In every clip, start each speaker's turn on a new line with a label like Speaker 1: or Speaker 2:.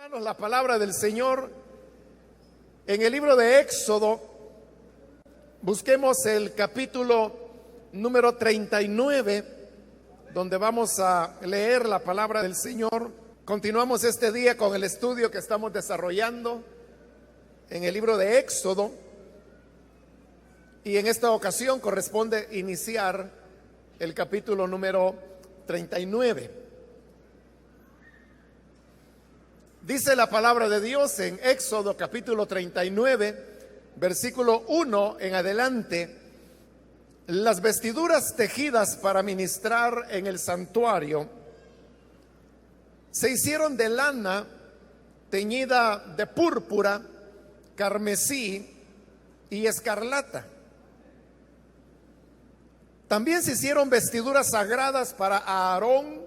Speaker 1: Hermanos, la palabra del Señor en el libro de Éxodo, busquemos el capítulo número 39, donde vamos a leer la palabra del Señor. Continuamos este día con el estudio que estamos desarrollando en el libro de Éxodo, y en esta ocasión corresponde iniciar el capítulo número 39. Dice la palabra de Dios en Éxodo capítulo 39, versículo 1 en adelante: las vestiduras tejidas para ministrar en el santuario se hicieron de lana teñida de púrpura, carmesí y escarlata. También se hicieron vestiduras sagradas para Aarón,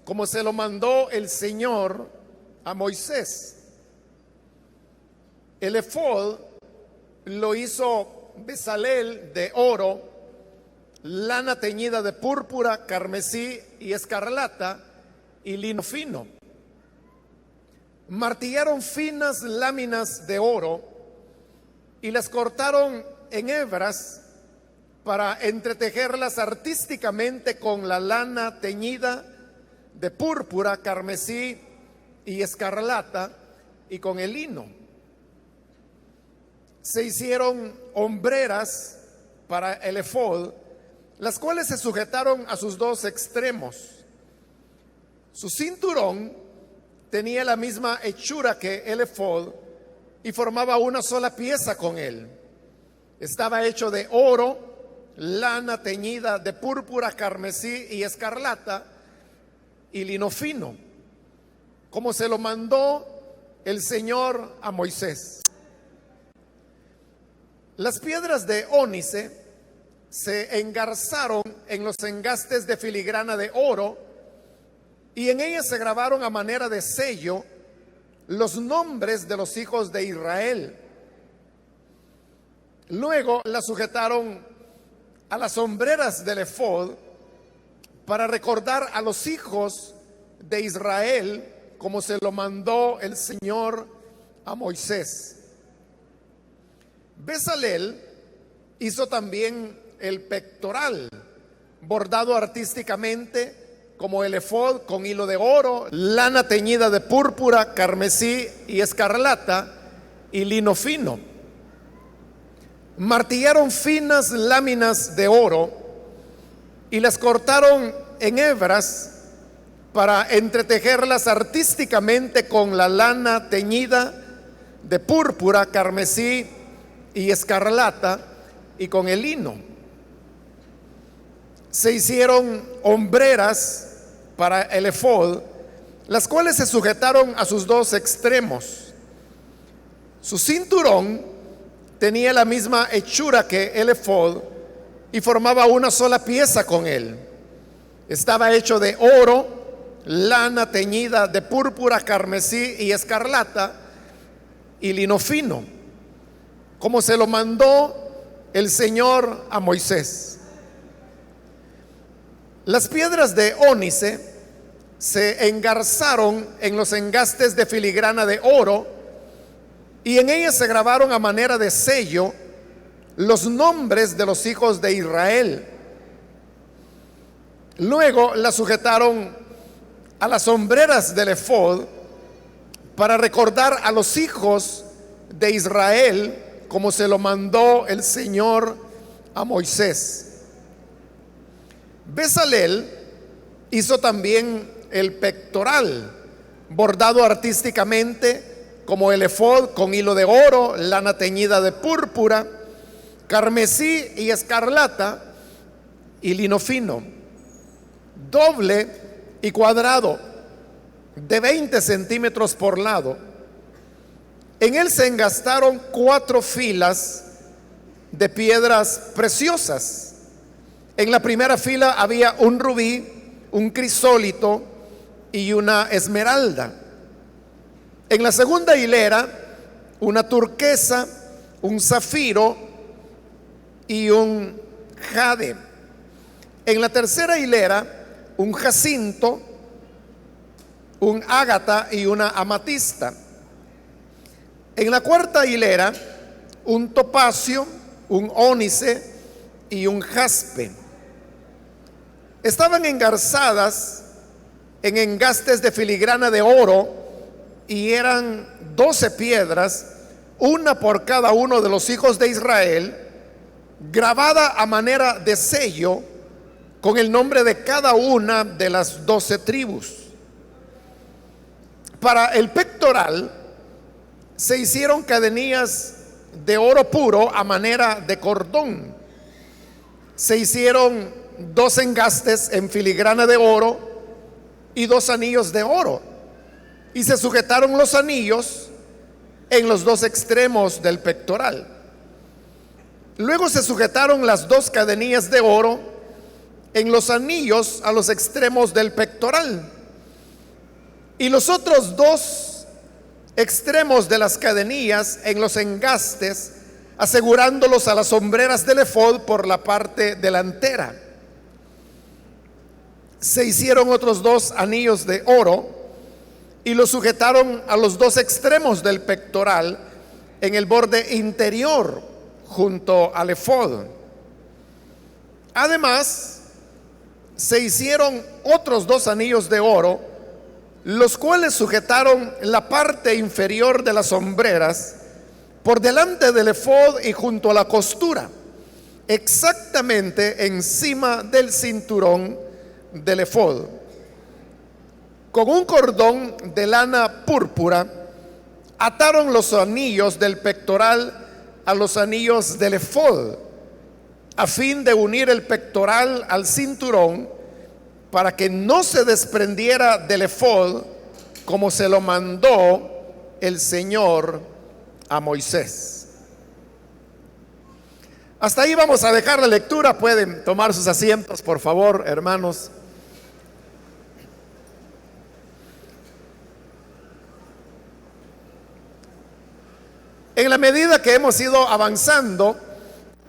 Speaker 1: como se lo mandó el Señor a Moisés. El efod lo hizo Bezalel de oro, lana teñida de púrpura, carmesí y escarlata y lino fino. Martillaron finas láminas de oro y las cortaron en hebras para entretejerlas artísticamente con la lana teñida de púrpura, carmesí y escarlata y con el lino. Se hicieron hombreras para el efod, las cuales se sujetaron a sus dos extremos. Su cinturón tenía la misma hechura que el efod y formaba una sola pieza con él. Estaba hecho de oro, lana teñida de púrpura, carmesí y escarlata y lino fino, como se lo mandó el Señor a Moisés. Las piedras de ónice se engarzaron en los engastes de filigrana de oro, y en ellas se grabaron a manera de sello los nombres de los hijos de Israel. Luego las sujetaron a las hombreras del efod para recordar a los hijos de Israel, como se lo mandó el Señor a Moisés. Bezalel hizo también el pectoral, bordado artísticamente como el efod, con hilo de oro, lana teñida de púrpura, carmesí y escarlata y lino fino. Martillaron finas láminas de oro y las cortaron en hebras para entretejerlas artísticamente con la lana teñida de púrpura, carmesí y escarlata y con el lino. Se hicieron hombreras para el efod, las cuales se sujetaron a sus dos extremos. Su cinturón tenía la misma hechura que el efod y formaba una sola pieza con él. Estaba hecho de oro, lana teñida de púrpura, carmesí y escarlata y lino fino, como se lo mandó el Señor a Moisés. Las piedras de ónice se engarzaron en los engastes de filigrana de oro, y en ellas se grabaron a manera de sello los nombres de los hijos de Israel. Luego las sujetaron a las hombreras del efod para recordar a los hijos de Israel, como se lo mandó el Señor a Moisés. Bezalel hizo también el pectoral, bordado artísticamente como el efod, con hilo de oro, lana teñida de púrpura, carmesí y escarlata y lino fino, doble y cuadrado, de 20 centímetros por lado. En él se engastaron 4 filas de piedras preciosas. En la primera fila había un rubí, un crisólito y una esmeralda. En la segunda hilera, una turquesa, un zafiro y un jade. En la tercera hilera, un jacinto, un ágata y una amatista. En la cuarta hilera, un topacio, un ónice y un jaspe. Estaban engarzadas en engastes de filigrana de oro y eran 12 piedras, una por cada uno de los hijos de Israel, grabada a manera de sello con el nombre de cada una de las 12 tribus. Para el pectoral se hicieron cadenillas de oro puro a manera de cordón. Se hicieron 2 engastes en filigrana de oro y 2 anillos de oro, y se sujetaron los anillos en los 2 extremos del pectoral. Luego se sujetaron las 2 cadenillas de oro en los anillos a los extremos del pectoral, y los otros 2 extremos de las cadenillas en los engastes, asegurándolos a las hombreras del efod por la parte delantera. Se hicieron otros 2 anillos de oro y los sujetaron a los 2 extremos del pectoral en el borde interior junto al efod. Además, se hicieron otros 2 anillos de oro, los cuales sujetaron la parte inferior de las hombreras por delante del efod y junto a la costura, exactamente encima del cinturón del efod. Con un cordón de lana púrpura ataron los anillos del pectoral a los anillos del efod, a fin de unir el pectoral al cinturón, para que no se desprendiera del efod, como se lo mandó el Señor a Moisés. Hasta ahí vamos a dejar la lectura. Pueden tomar sus asientos, por favor, hermanos. En la medida que hemos ido avanzando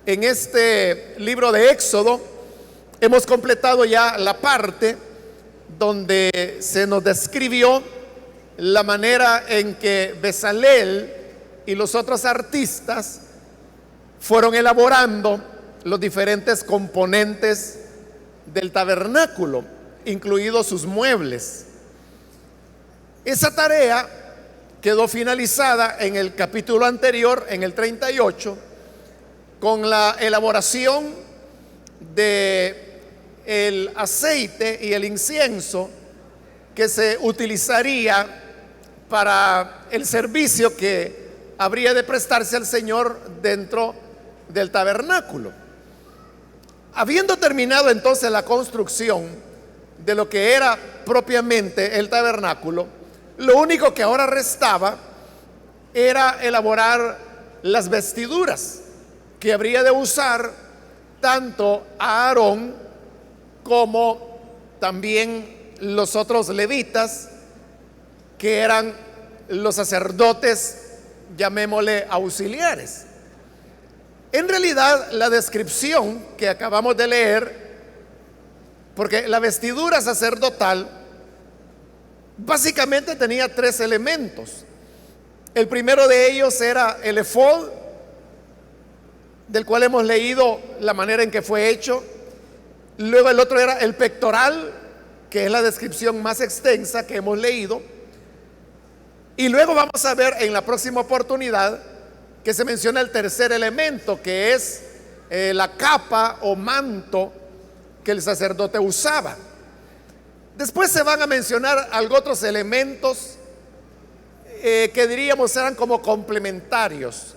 Speaker 1: en este libro de Éxodo, hemos completado ya la parte donde se nos describió la manera en que Bezalel y los otros artistas fueron elaborando los diferentes componentes del tabernáculo, incluidos sus muebles. Esa tarea quedó finalizada en el capítulo anterior, en el 38, con la elaboración de el aceite y el incienso que se utilizaría para el servicio que habría de prestarse al Señor dentro del tabernáculo. Habiendo terminado entonces la construcción de lo que era propiamente el tabernáculo, lo único que ahora restaba era elaborar las vestiduras que habría de usar tanto a Aarón como también los otros levitas, que eran los sacerdotes, llamémosle auxiliares. En realidad, la descripción que acabamos de leer, porque la vestidura sacerdotal básicamente tenía 3 elementos. El primero de ellos era el efod, del cual hemos leído la manera en que fue hecho. Luego el otro era el pectoral, que es la descripción más extensa que hemos leído. Y luego vamos a ver en la próxima oportunidad que se menciona el tercer elemento, que es la capa o manto que el sacerdote usaba. Después se van a mencionar algo otros elementos que diríamos eran como complementarios,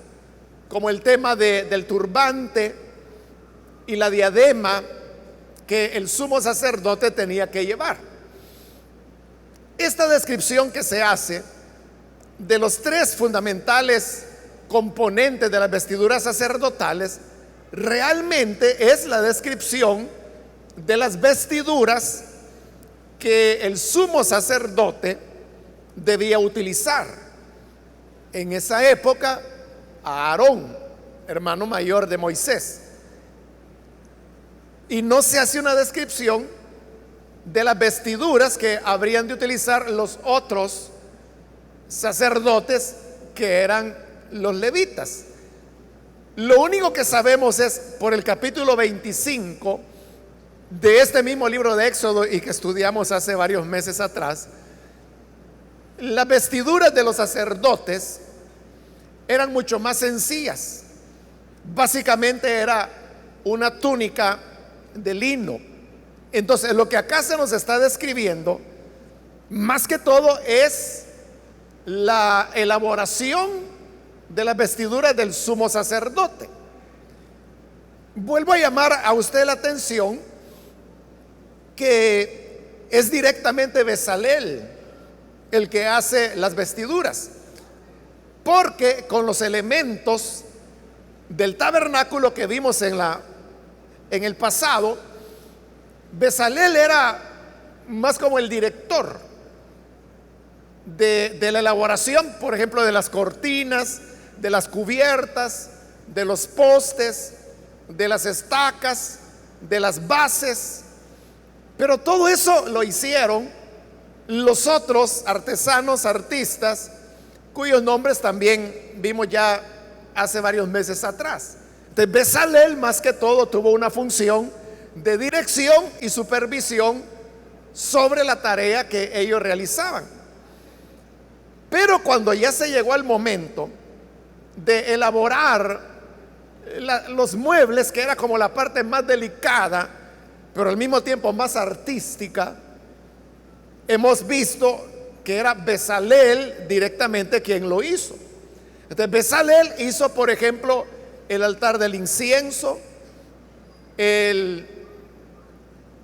Speaker 1: como el tema del turbante y la diadema que el sumo sacerdote tenía que llevar. Esta descripción que se hace de los 3 fundamentales componentes de las vestiduras sacerdotales realmente es la descripción de las vestiduras que el sumo sacerdote debía utilizar. En esa época, a Aarón, hermano mayor de Moisés. Y no se hace una descripción de las vestiduras que habrían de utilizar los otros sacerdotes, que eran los levitas. Lo único que sabemos es por el capítulo 25 de este mismo libro de Éxodo, y que estudiamos hace varios meses atrás. Las vestiduras de los sacerdotes eran mucho más sencillas. Básicamente era una túnica de lino. Entonces, lo que acá se nos está describiendo, más que todo, es la elaboración de las vestiduras del sumo sacerdote. Vuelvo a llamar a usted la atención que es directamente Bezalel el que hace las vestiduras, porque con los elementos del tabernáculo que vimos en el pasado, Bezalel era más como el director de la elaboración, por ejemplo, de las cortinas, de las cubiertas, de los postes, de las estacas, de las bases. Pero todo eso lo hicieron los otros artesanos, artistas, cuyos nombres también vimos ya hace varios meses atrás. Entonces, Bezalel más que todo tuvo una función de dirección y supervisión sobre la tarea que ellos realizaban. Pero cuando ya se llegó al momento de elaborar los muebles, que era como la parte más delicada, pero al mismo tiempo más artística, hemos visto que era Bezalel directamente quien lo hizo. Entonces, Bezalel hizo, por ejemplo, el altar del incienso,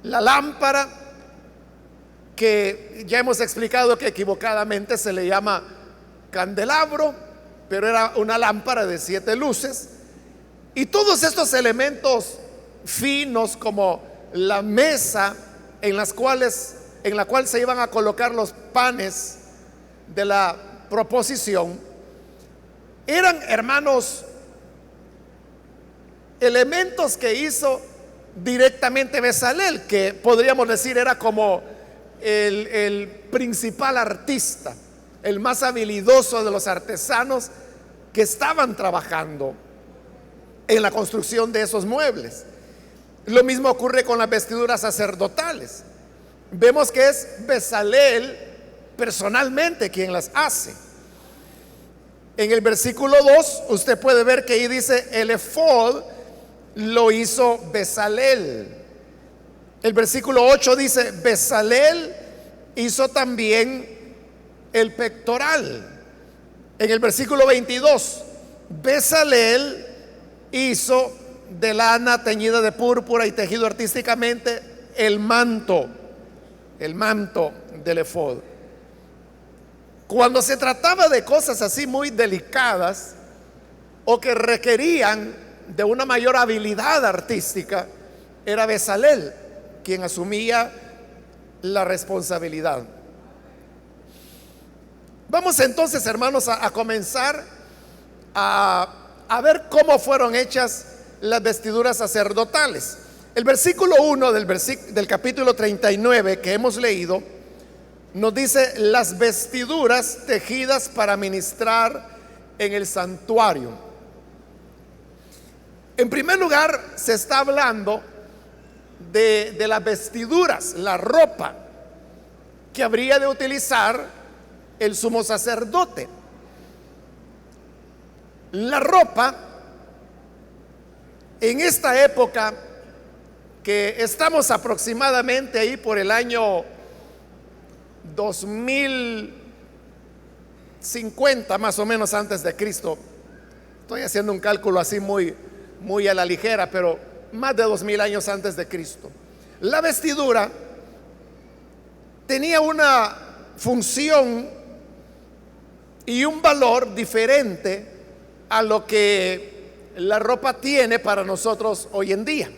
Speaker 1: la lámpara, que ya hemos explicado que equivocadamente se le llama candelabro, pero era una lámpara de 7 luces. Y todos estos elementos finos, como la mesa en la cual se iban a colocar los panes de la proposición, eran, hermanos, elementos que hizo directamente Bezalel, que podríamos decir era como el principal artista, el más habilidoso de los artesanos que estaban trabajando en la construcción de esos muebles. Lo mismo ocurre con las vestiduras sacerdotales. Vemos que es Bezalel personalmente quien las hace. En el versículo 2 usted puede ver que ahí dice: el efod lo hizo Bezalel. El versículo 8 dice: Bezalel hizo también el pectoral. En el versículo 22, Bezalel hizo de lana teñida de púrpura y tejido artísticamente el manto del efod. Cuando se trataba de cosas así muy delicadas o que requerían de una mayor habilidad artística, era Bezalel quien asumía la responsabilidad. Vamos entonces, hermanos, a comenzar a ver cómo fueron hechas las vestiduras sacerdotales. El versículo 1 del capítulo 39 que hemos leído nos dice: las vestiduras tejidas para ministrar en el santuario. En primer lugar, se está hablando de las vestiduras, la ropa que habría de utilizar el sumo sacerdote. La ropa en esta época, que estamos aproximadamente ahí por el año 2050 más o menos antes de Cristo. Estoy haciendo un cálculo así muy a la ligera, pero más de 2000 años antes de Cristo. La vestidura tenía una función y un valor diferente a lo que la ropa tiene para nosotros hoy en día.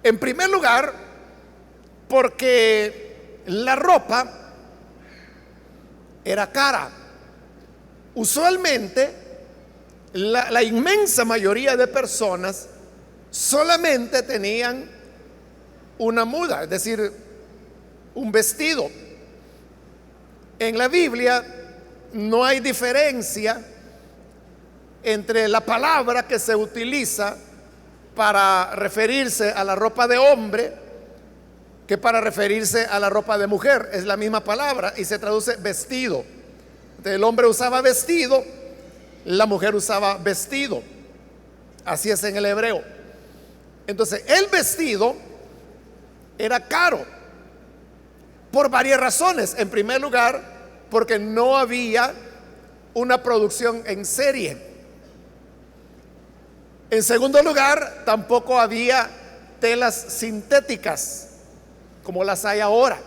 Speaker 1: En primer lugar, porque la ropa era cara. Usualmente, la inmensa mayoría de personas solamente tenían una muda, es decir, un vestido. En la Biblia no hay diferencia entre la palabra que se utiliza para referirse a la ropa de hombre que para referirse a la ropa de mujer. Es la misma palabra y se traduce vestido. Entonces, el hombre usaba vestido, la mujer usaba vestido. Así es en el hebreo. Entonces, el vestido era caro por varias razones. En primer lugar, porque no había una producción en serie. En segundo lugar, tampoco había telas sintéticas como las hay ahora.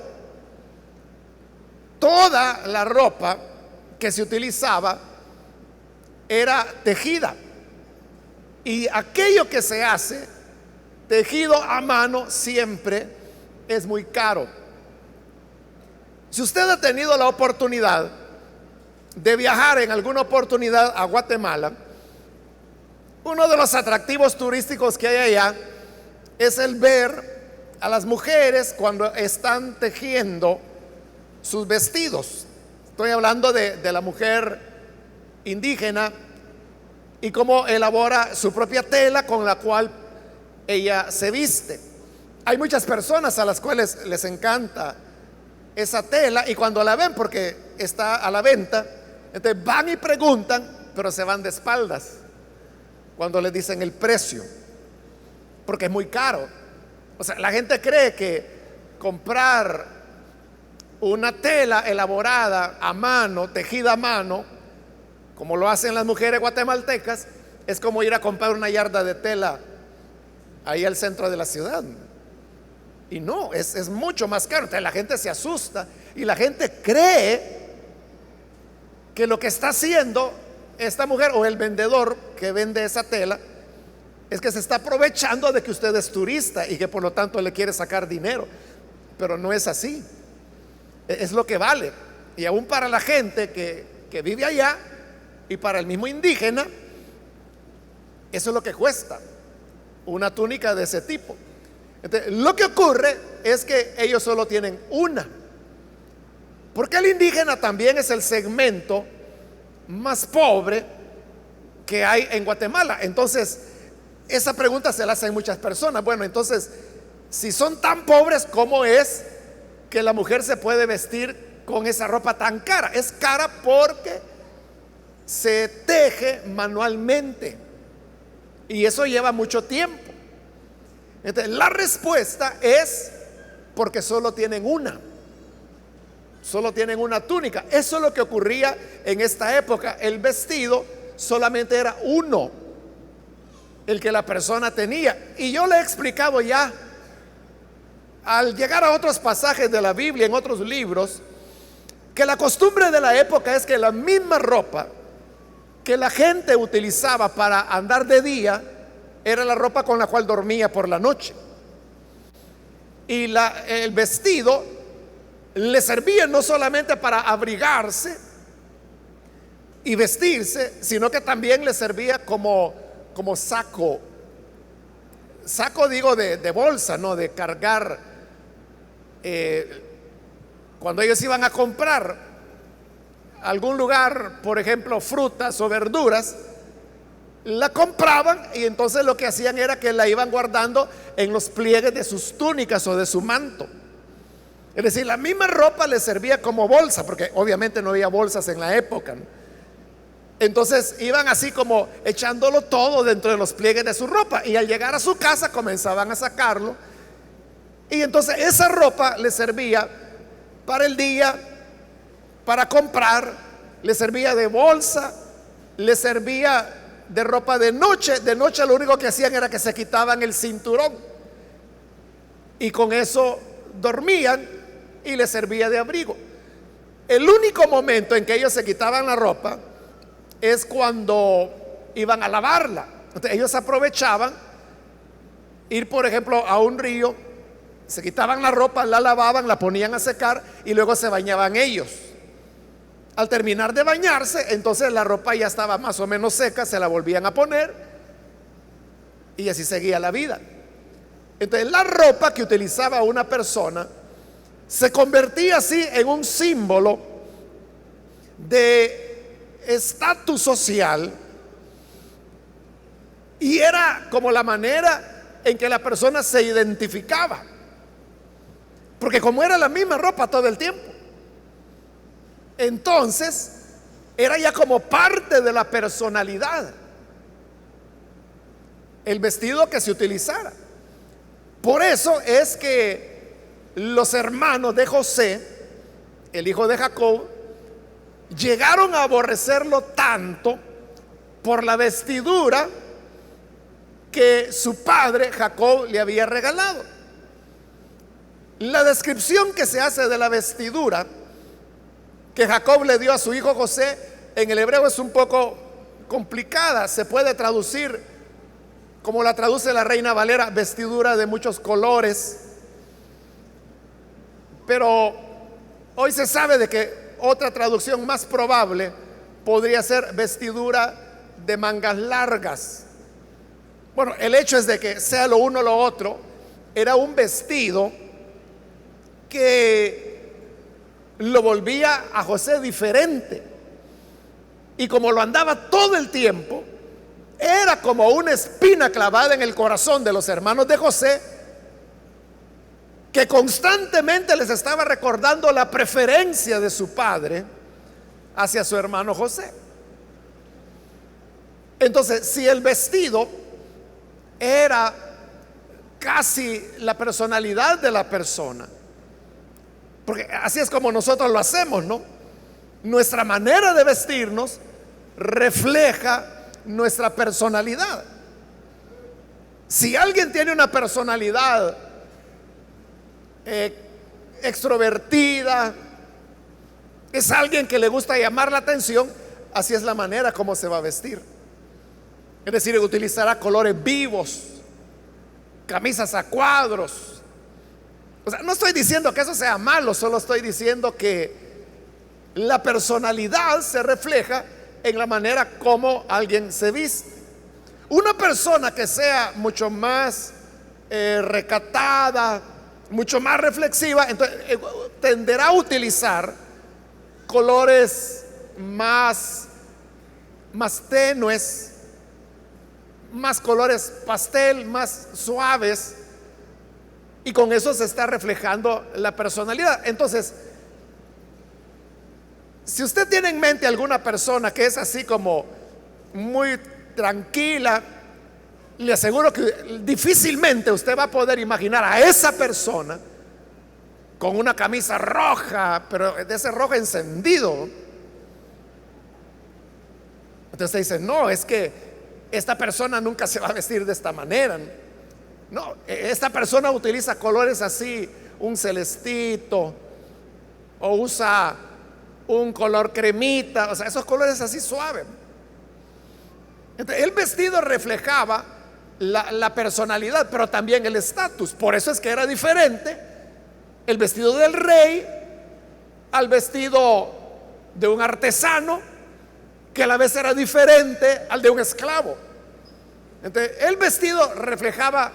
Speaker 1: Toda la ropa que se utilizaba era tejida. Y aquello que se hace tejido a mano siempre es muy caro. Si usted ha tenido la oportunidad de viajar en alguna oportunidad a Guatemala, uno de los atractivos turísticos que hay allá es el ver a las mujeres cuando están tejiendo sus vestidos. Estoy hablando de la mujer indígena y cómo elabora su propia tela con la cual ella se viste. Hay muchas personas a las cuales les encanta esa tela y cuando la ven, porque está a la venta, entonces van y preguntan, pero se van de espaldas cuando les dicen el precio, porque es muy caro. O sea, la gente cree que comprar una tela elaborada a mano, tejida a mano, como lo hacen las mujeres guatemaltecas, es como ir a comprar una yarda de tela ahí al centro de la ciudad. Y no, es mucho más caro. Entonces la gente se asusta y la gente cree que lo que está haciendo esta mujer o el vendedor que vende esa tela es que se está aprovechando de que usted es turista y que por lo tanto le quiere sacar dinero. Pero no es así. Es lo que vale. Y aún para la gente que vive allá y para el mismo indígena, eso es lo que cuesta una túnica de ese tipo. Entonces, lo que ocurre es que ellos solo tienen una, porque el indígena también es el segmento más pobre que hay en Guatemala. Entonces, esa pregunta se la hacen muchas personas. Bueno, entonces, si son tan pobres, ¿cómo es que la mujer se puede vestir con esa ropa tan cara? Es cara porque se teje manualmente y eso lleva mucho tiempo. Entonces, la respuesta es porque solo tienen una túnica. Eso es lo que ocurría en esta época. El vestido solamente era uno el que la persona tenía. Y yo le he explicado ya, al llegar a otros pasajes de la Biblia, en otros libros, que la costumbre de la época es que la misma ropa que la gente utilizaba para andar de día era la ropa con la cual dormía por la noche. Y el vestido le servía no solamente para abrigarse y vestirse, sino que también le servía como saco digo de bolsa, no de cargar. Cuando ellos iban a comprar algún lugar, por ejemplo frutas o verduras, la compraban y entonces lo que hacían era que la iban guardando en los pliegues de sus túnicas o de su manto. Es decir, la misma ropa les servía como bolsa, porque obviamente no había bolsas en la época, ¿no? Entonces iban así como echándolo todo dentro de los pliegues de su ropa y al llegar a su casa comenzaban a sacarlo y entonces esa ropa les servía para el día, para comprar, les servía de bolsa, les servía de ropa de noche. De noche lo único que hacían era que se quitaban el cinturón y con eso dormían y les servía de abrigo. El único momento en que ellos se quitaban la ropa es cuando iban a lavarla. Entonces, ellos aprovechaban ir, por ejemplo, a un río, se quitaban la ropa, la lavaban, la ponían a secar y luego se bañaban ellos. Al terminar de bañarse, entonces la ropa ya estaba más o menos seca, se la volvían a poner y así seguía la vida. Entonces la ropa que utilizaba una persona se convertía así en un símbolo de estatus social, y era como la manera en que la persona se identificaba, porque como era la misma ropa todo el tiempo, entonces era ya como parte de la personalidad el vestido que se utilizara. Por eso es que los hermanos de José, el hijo de Jacob, llegaron a aborrecerlo tanto por la vestidura que su padre Jacob le había regalado. La descripción que se hace de la vestidura que Jacob le dio a su hijo José en el hebreo es un poco complicada. Se puede traducir, como la traduce la Reina Valera, vestidura de muchos colores, pero hoy se sabe de que otra traducción más probable podría ser vestidura de mangas largas. Bueno, el hecho es de que sea lo uno o lo otro, era un vestido que lo volvía a José diferente, y como lo andaba todo el tiempo, era como una espina clavada en el corazón de los hermanos de José, que constantemente les estaba recordando la preferencia de su padre hacia su hermano José. Entonces, si el vestido era casi la personalidad de la persona, porque así es como nosotros lo hacemos, ¿no? Nuestra manera de vestirnos refleja nuestra personalidad. Si alguien tiene una personalidad extrovertida, es alguien que le gusta llamar la atención, así es la manera como se va a vestir. Es decir, utilizará colores vivos, camisas a cuadros. O sea, no estoy diciendo que eso sea malo, solo estoy diciendo que la personalidad se refleja en la manera como alguien se viste. Una persona que sea mucho más recatada, mucho más reflexiva, entonces tenderá a utilizar colores más tenues, más colores pastel, más suaves, y con eso se está reflejando la personalidad. Entonces, si usted tiene en mente alguna persona que es así como muy tranquila, le aseguro que difícilmente usted va a poder imaginar a esa persona con una camisa roja, pero de ese rojo encendido. Entonces usted dice, no, es que esta persona nunca se va a vestir de esta manera. No, esta persona utiliza colores así, un celestito, o usa un color cremita, o sea, esos colores así suaves. Entonces, el vestido reflejaba la personalidad, pero también el estatus. Por eso es que era diferente el vestido del rey al vestido de un artesano, que a la vez era diferente al de un esclavo. Entonces, el vestido reflejaba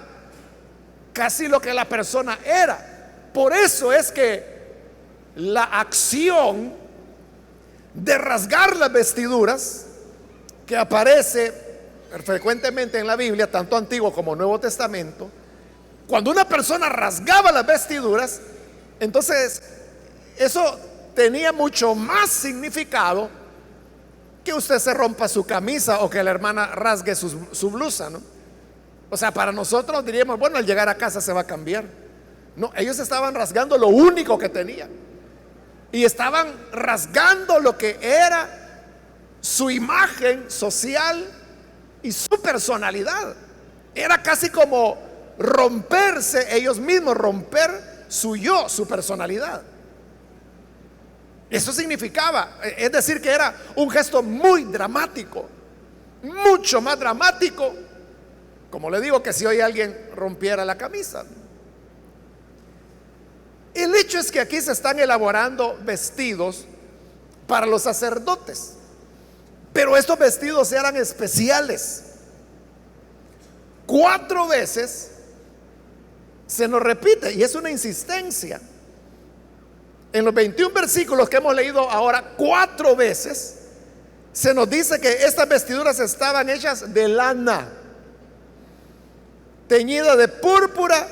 Speaker 1: casi lo que la persona era. Por eso es que la acción de rasgar las vestiduras, que aparece frecuentemente en la Biblia, tanto Antiguo como Nuevo Testamento, cuando una persona rasgaba las vestiduras, entonces eso tenía mucho más significado que usted se rompa su camisa o que la hermana rasgue su blusa, ¿no? O sea, para nosotros diríamos, bueno, al llegar a casa se va a cambiar. No, ellos estaban rasgando lo único que tenían, y estaban rasgando lo que era su imagen social y su personalidad. Era casi como romperse ellos mismos, romper su yo, su personalidad. Eso significaba, es decir, que era un gesto muy dramático, mucho más dramático, como le digo, que si hoy alguien rompiera la camisa. El hecho es que aquí se están elaborando vestidos para los sacerdotes, pero estos vestidos eran especiales. 4 veces se nos repite y es una insistencia. En los 21 versículos que hemos leído ahora, 4 veces se nos dice que estas vestiduras estaban hechas de lana, teñida de púrpura,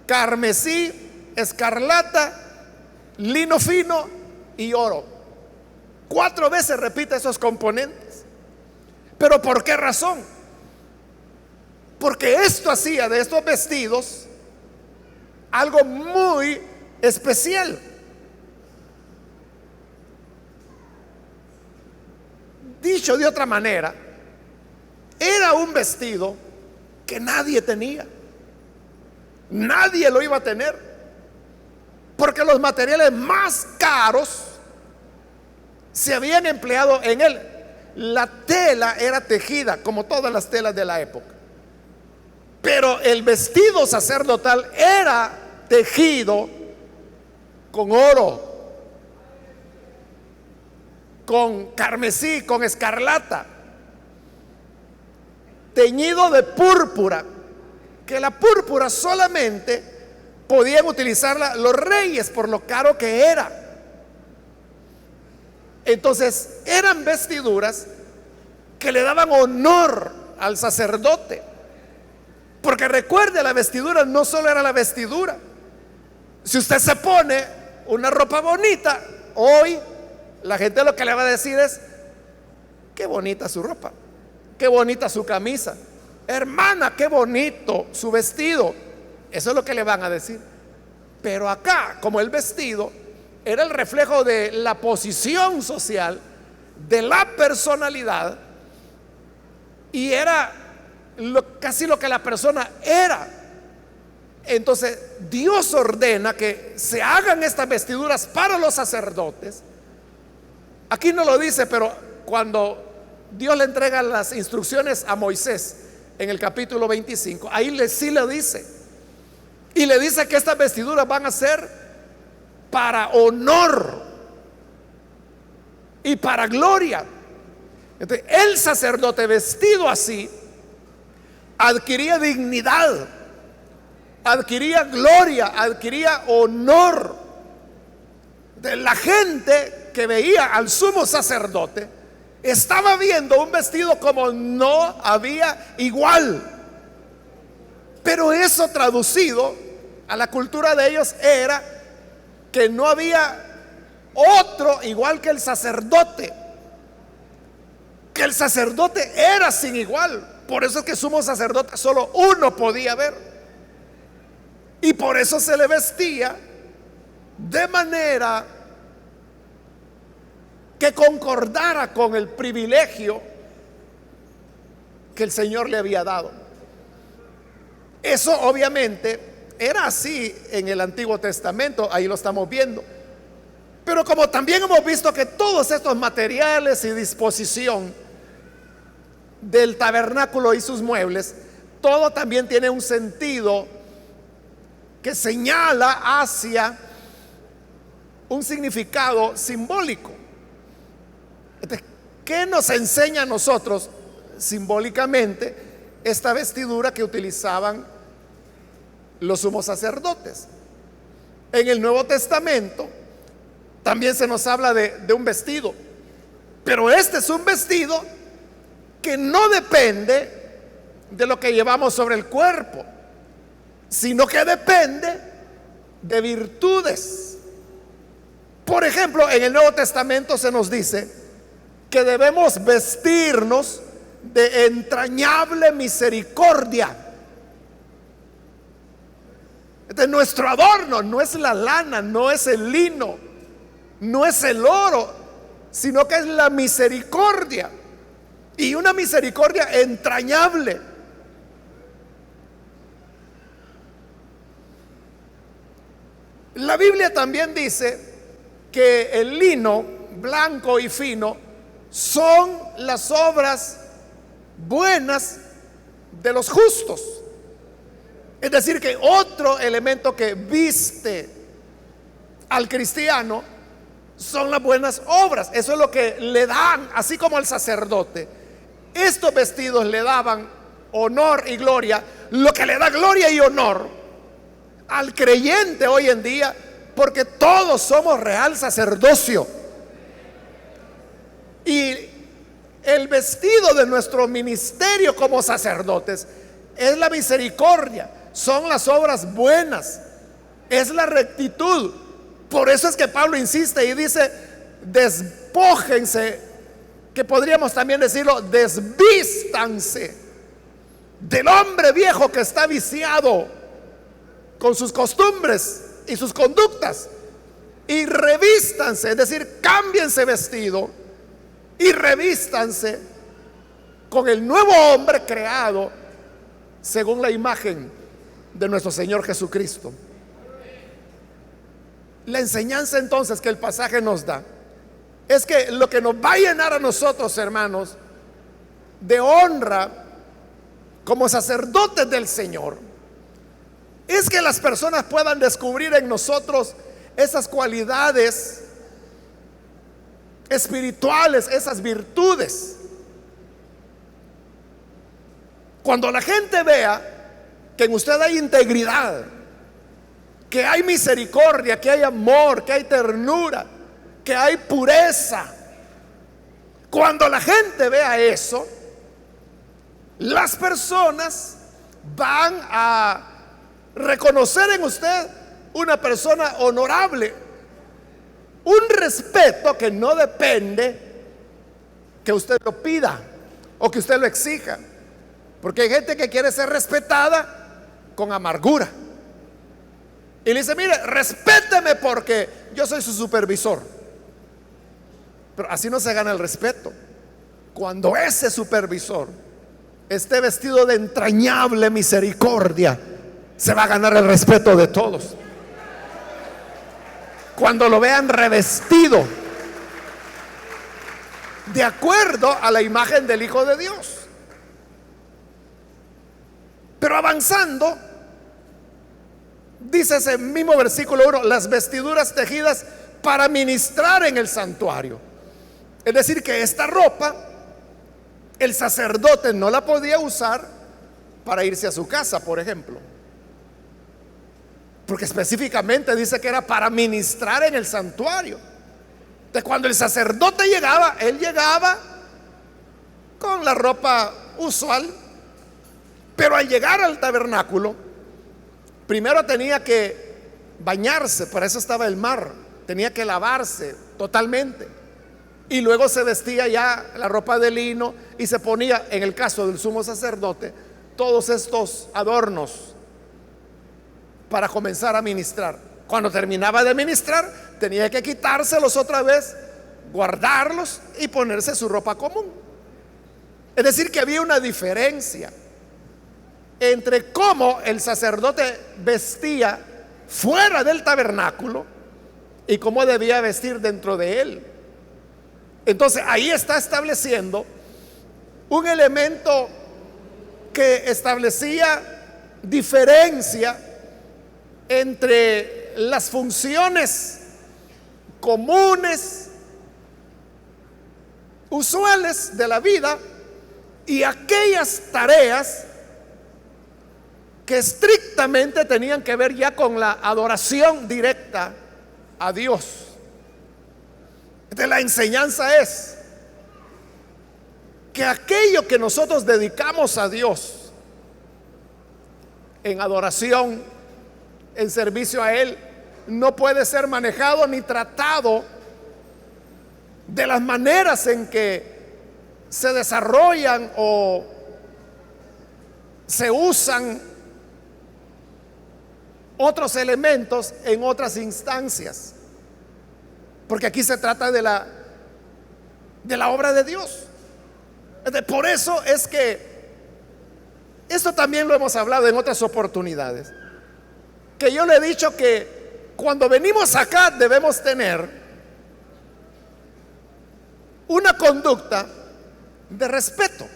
Speaker 1: carmesí, escarlata, lino fino y oro. 4 veces repite esos componentes. ¿Pero por qué razón? Porque esto hacía de estos vestidos algo muy especial. Dicho de otra manera, era un vestido que nadie tenía. Nadie lo iba a tener, porque los materiales más caros se habían empleado en él. La tela era tejida como todas las telas de la época, pero el vestido sacerdotal era tejido con oro, con carmesí, con escarlata, teñido de púrpura, que la púrpura solamente podían utilizarla los reyes por lo caro que era. Entonces eran vestiduras que le daban honor al sacerdote, porque recuerde, la vestidura no solo era la vestidura. Si usted se pone una ropa bonita hoy, la gente lo que le va a decir es: qué bonita su ropa, qué bonita su camisa, hermana, qué bonito su vestido. Eso es lo que le van a decir. Pero acá, como el vestido era el reflejo de la posición social, de la personalidad, y era casi lo que la persona era, entonces Dios ordena que se hagan estas vestiduras para los sacerdotes. Aquí no lo dice, pero cuando Dios le entrega las instrucciones a Moisés en el capítulo 25, ahí sí le dice, y le dice que estas vestiduras van a ser para honor y para gloria. Entonces, el sacerdote vestido así adquiría dignidad, adquiría gloria, adquiría honor. De la gente que veía al sumo sacerdote estaba viendo un vestido como no había igual. Pero eso, traducido a la cultura de ellos, era que no había otro igual que el sacerdote, que el sacerdote era sin igual. Por eso es que sumo sacerdote solo uno podía ver, y por eso se le vestía de manera que concordara con el privilegio que el Señor le había dado. Eso obviamente era así en el Antiguo Testamento, ahí lo estamos viendo. Pero como también hemos visto que todos estos materiales y disposición del tabernáculo y sus muebles, todo también tiene un sentido que señala hacia un significado simbólico. Entonces, ¿qué nos enseña a nosotros simbólicamente esta vestidura que utilizaban los sumos sacerdotes? En el Nuevo Testamento también se nos habla de un vestido, pero este es un vestido que no depende de lo que llevamos sobre el cuerpo, sino que depende de virtudes. Por ejemplo, en el Nuevo Testamento se nos dice que debemos vestirnos de entrañable misericordia. Entonces, nuestro adorno no es la lana, no es el lino, no es el oro, sino que es la misericordia, y una misericordia entrañable. La Biblia también dice que el lino blanco y fino son las obras buenas de los justos. Es decir, que otro elemento que viste al cristiano son las buenas obras. Eso es lo que le dan, así como al sacerdote. Estos vestidos le daban honor y gloria. Lo que le da gloria y honor al creyente hoy en día, porque todos somos real sacerdocio. Y el vestido de nuestro ministerio como sacerdotes es la misericordia, son las obras buenas, es la rectitud. Por eso es que Pablo insiste y dice: despójense, que podríamos también decirlo, desvístanse del hombre viejo que está viciado con sus costumbres y sus conductas, y revístanse, es decir, cámbiense vestido y revístanse con el nuevo hombre creado según la imagen de nuestro Señor Jesucristo. La enseñanza entonces que el pasaje nos da es que lo que nos va a llenar a nosotros, hermanos, de honra como sacerdotes del Señor, es que las personas puedan descubrir en nosotros esas cualidades espirituales, esas virtudes. Cuando la gente vea que en usted hay integridad, que hay misericordia, que hay amor, que hay ternura, que hay pureza, cuando la gente vea eso, las personas van a reconocer en usted una persona honorable, un respeto que no depende que usted lo pida o que usted lo exija, porque hay gente que quiere ser respetada con amargura y le dice: mire, respéteme porque yo soy su supervisor. Pero así no se gana el respeto. Cuando ese supervisor esté vestido de entrañable misericordia, se va a ganar el respeto de todos. Cuando lo vean revestido de acuerdo a la imagen del Hijo de Dios. Pero avanzando, dice ese mismo versículo 1: las vestiduras tejidas para ministrar en el santuario. Es decir, que esta ropa el sacerdote no la podía usar para irse a su casa, por ejemplo, porque específicamente dice que era para ministrar en el santuario. Entonces, cuando el sacerdote llegaba, él llegaba con la ropa usual, pero al llegar al tabernáculo, primero tenía que bañarse, para eso estaba el mar, tenía que lavarse totalmente, y luego se vestía ya la ropa de lino y se ponía, en el caso del sumo sacerdote, todos estos adornos para comenzar a ministrar. Cuando terminaba de ministrar, tenía que quitárselos otra vez, guardarlos y ponerse su ropa común. Es decir, que había una diferencia entre cómo el sacerdote vestía fuera del tabernáculo y cómo debía vestir dentro de él. Entonces ahí está estableciendo un elemento que establecía diferencia entre las funciones comunes, usuales de la vida, y aquellas tareas que estrictamente tenían que ver ya con la adoración directa a Dios. De la enseñanza es que aquello que nosotros dedicamos a Dios en adoración, en servicio a Él, no puede ser manejado ni tratado de las maneras en que se desarrollan o se usan otros elementos en otras instancias, porque aquí se trata de la obra de Dios. Por eso es que esto también lo hemos hablado en otras oportunidades, que yo le he dicho que cuando venimos acá debemos tener una conducta de respeto,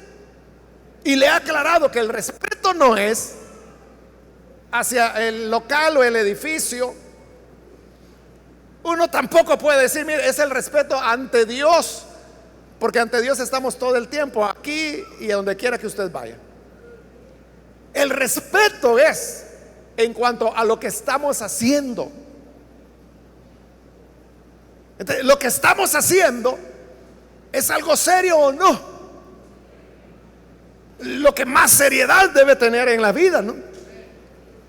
Speaker 1: y le he aclarado que el respeto no es hacia el local o el edificio. Uno tampoco puede decir: mire, es el respeto ante Dios, porque ante Dios estamos todo el tiempo, aquí y a donde quiera que usted vaya. El respeto es en cuanto a lo que estamos haciendo. Entonces, lo que estamos haciendo es algo serio o no. Lo que más seriedad debe tener en la vida, ¿no?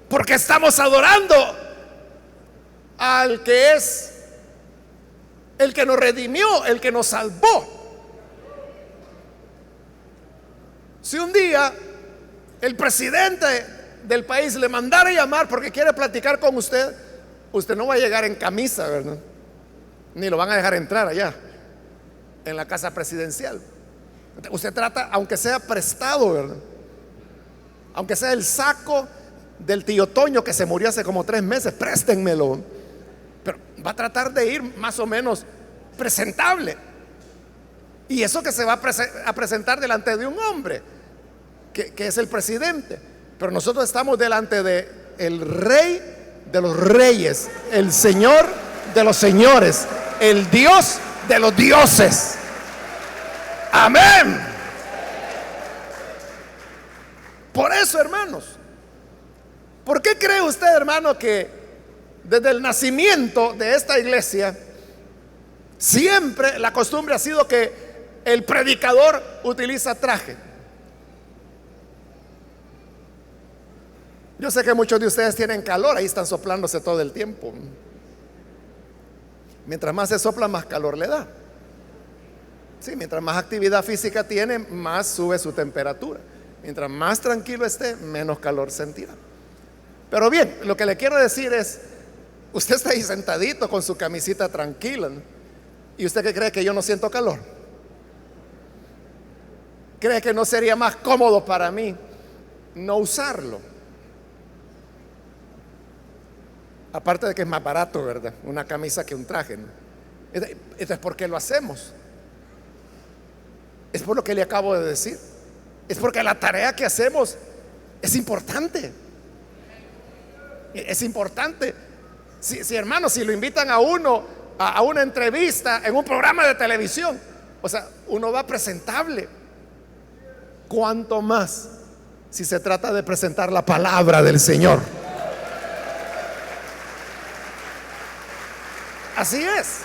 Speaker 1: Porque estamos adorando al que es el que nos redimió, el que nos salvó. Si un día el presidente del país le mandara a llamar porque quiere platicar con usted, usted no va a llegar en camisa, ¿verdad? Ni lo van a dejar entrar allá en la casa presidencial. Usted trata, aunque sea prestado, ¿verdad? Aunque sea el saco del tío Toño que se murió hace como 3 meses, préstenmelo. Pero va a tratar de ir más o menos presentable. Y eso que se va a presentar delante de un hombre que es el presidente. Pero nosotros estamos delante de el rey de los reyes, el señor de los señores, el Dios de los dioses. Amén. Por eso, hermanos, ¿por qué cree usted, hermano, que desde el nacimiento de esta iglesia siempre la costumbre ha sido que el predicador utiliza traje? Yo sé que muchos de ustedes tienen calor, ahí están soplándose todo el tiempo. Mientras más se sopla, más calor le da. Sí, mientras más actividad física tiene, más sube su temperatura. Mientras más tranquilo esté, menos calor sentirá. Pero bien, lo que le quiero decir es, usted está ahí sentadito con su camisita tranquila, ¿no? ¿Y usted qué cree? ¿Que yo no siento calor? ¿Cree que no sería más cómodo para mí no usarlo? Aparte de que es más barato, ¿verdad? Una camisa que un traje, ¿no? Entonces, ¿por qué lo hacemos? Es por lo que le acabo de decir. Es porque la tarea que hacemos es importante. Es importante. Si hermano, si lo invitan a uno a una entrevista en un programa de televisión, o sea, uno va presentable. Cuanto más si se trata de presentar la palabra del Señor. Así es.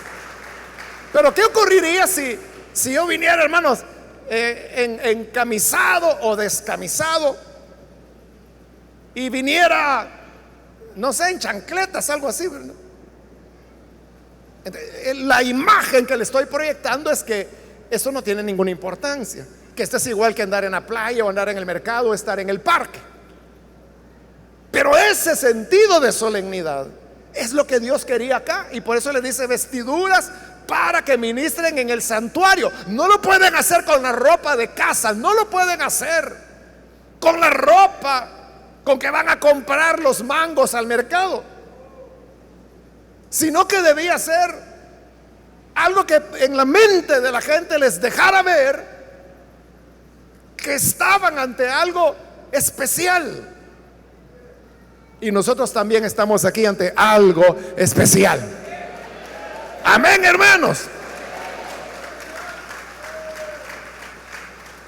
Speaker 1: Pero ¿qué ocurriría si yo viniera, hermanos, encamisado o descamisado, y viniera, no sé, en chancletas, algo así, ¿verdad? La imagen que le estoy proyectando es que eso no tiene ninguna importancia, que esto es igual que andar en la playa o andar en el mercado o estar en el parque. Pero ese sentido de solemnidad es lo que Dios quería acá, y por eso le dice vestiduras para que ministren en el santuario. No lo pueden hacer con la ropa de casa, no lo pueden hacer con la ropa con que van a comprar los mangos al mercado, sino que debía ser algo que en la mente de la gente les dejara ver que estaban ante algo especial. Y nosotros también estamos aquí ante algo especial. Amén, hermanos.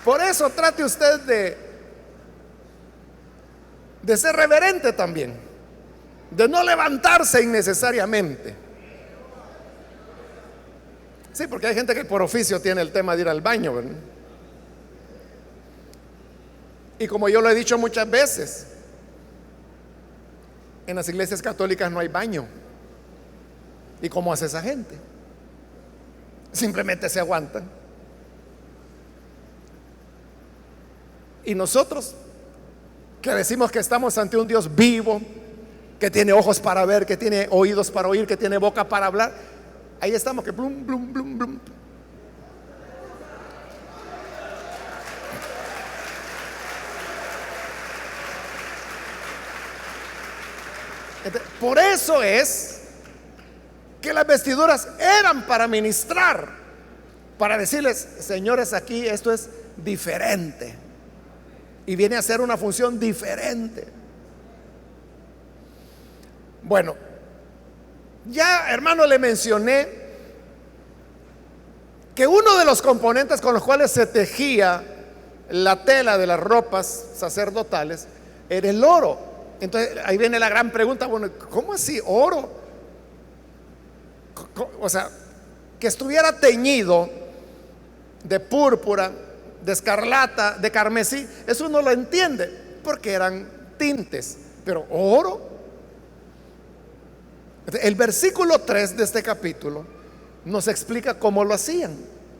Speaker 1: Por eso trate usted de ser reverente también, de no levantarse innecesariamente. Sí, porque hay gente que por oficio tiene el tema de ir al baño, ¿verdad? Y como yo lo he dicho muchas veces, en las iglesias católicas no hay baño. ¿Y cómo hace esa gente? Simplemente se aguantan. Y nosotros, que decimos que estamos ante un Dios vivo, que tiene ojos para ver, que tiene oídos para oír, que tiene boca para hablar, ahí estamos que blum, blum, blum, blum. Por eso es que las vestiduras eran para ministrar, para decirles, señores, aquí esto es diferente y viene a ser una función diferente. Bueno, ya, hermano, le mencioné que uno de los componentes con los cuales se tejía la tela de las ropas sacerdotales era el oro. Entonces ahí viene la gran pregunta, bueno, ¿cómo así oro? O sea, que estuviera teñido de púrpura, de escarlata, de carmesí, eso uno lo entiende, porque eran tintes, pero oro. El versículo 3 de este capítulo nos explica cómo lo hacían,